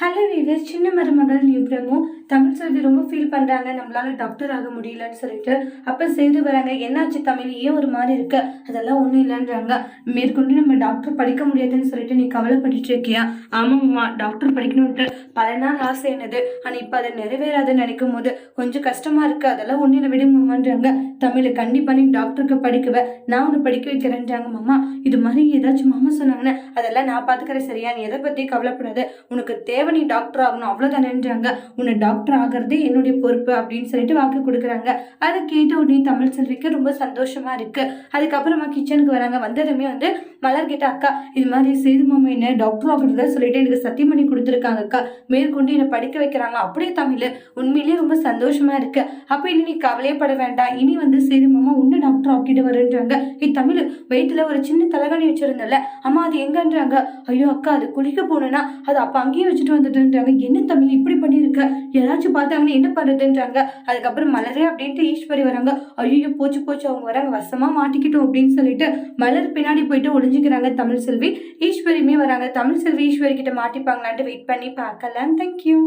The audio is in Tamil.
ஹலோ வீவர், சின்ன மருமகள் நியூ பிரமோ தமிழ் செல்வி ரொம்ப ஃபீல் பண்ணுறாங்க. நம்மளால டாக்டர் ஆக முடியலன்னு சொல்லிட்டு அப்போ செய்து வராங்க. என்னாச்சு தமிழ், ஏன் ஒரு மாதிரி இருக்கு? அதெல்லாம் ஒன்றும் இல்லைன்றாங்க. மேற்கொண்டு நம்ம டாக்டர் படிக்க முடியாதுன்னு சொல்லிட்டு நீ கவலைப்பட்டுட்டு இருக்கியா? ஆமாம்மா, டாக்டர் படிக்கணும்ட்டு பல நாள் ஆசை என்னது. ஆனால் இப்போ அதை நிறைவேறாதுன்னு நினைக்கும் போது கொஞ்சம் கஷ்டமா இருக்கு. அதெல்லாம் ஒன்றும் இல்லை, விடுமான்றாங்க. தமிழ், கண்டிப்பாக நீ டாக்டருக்கு படிக்குவேன், நான் உன்னை படிக்க வைக்கிறேன்றாங்க. மாமா, இது மாதிரி ஏதாச்சும் மாமா சொன்னாங்கன்னு அதெல்லாம் நான் பார்த்துக்கிறேன், சரியா? நீ எதை பற்றி கவலைப்படாது, உனக்கு தேவை நீ டாக்டர் ஆகணும், அவ்வளோதானேன்றாங்க. உன்னை டாக்டர் ஆகிறதே என்னுடைய பொறுப்பு அப்படின்னு சொல்லிட்டு வாக்கு கொடுக்குறாங்க. அதை கேட்ட உடனே தமிழ் செல்விக்கு ரொம்ப சந்தோஷமா இருக்கு. அதுக்கப்புறமா கிச்சனுக்கு வராங்க. வந்ததுமே மலர்கிட்ட, அக்கா இது மாதிரி சேது மாமா என்ன டாக்டர் ஆகுறதா சொல்லிட்டு எனக்கு சத்தியம் பண்ணி கொடுத்துருக்காங்க அக்கா, மேற்கொண்டு என்னை படிக்க வைக்கிறாங்க. அப்படியே தமிழ், உண்மையிலேயே ரொம்ப சந்தோஷமா இருக்கு. அப்ப இனி நீ கவலையப்பட வேண்டாம், இனி சேது மாமா உன்னை டாக்டர் ஆக்கிட்டு வருன்றாங்க. தமிழ், வயிற்றுல ஒரு சின்ன தலகாணி வச்சிருந்தல, அம்மா அது எங்கன்றாங்க. ஐயோ அக்கா, அது குளிக்க போனேன்னா அது அப்ப அங்கேயே வச்சுட்டு வந்துட்டுன்றாங்க. என்ன தமிழ் இப்படி பண்ணிருக்க, யாராச்சும் பார்த்தாங்கன்னு என்ன பண்றதுன்றாங்க. அதுக்கப்புறம் மலரே அப்படின்ட்டு ஈஸ்வரி வராங்க. ஐயோ போச்சு போச்சு, அவங்க வராங்க, வசமா மாட்டிக்கிட்டோம் அப்படின்னு சொல்லிட்டு மலர் பின்னாடி போயிட்டு ஒளிஞ்சுக்கிறாங்க தமிழ் செல்வி. ஈஸ்வரியுமே வராங்க. தமிழ் செல்வி ஈஸ்வரி கிட்ட மாட்டிப்பாங்களான்ட்டு வெயிட் பண்ணி பார்க்கலாம். தேங்க்யூ.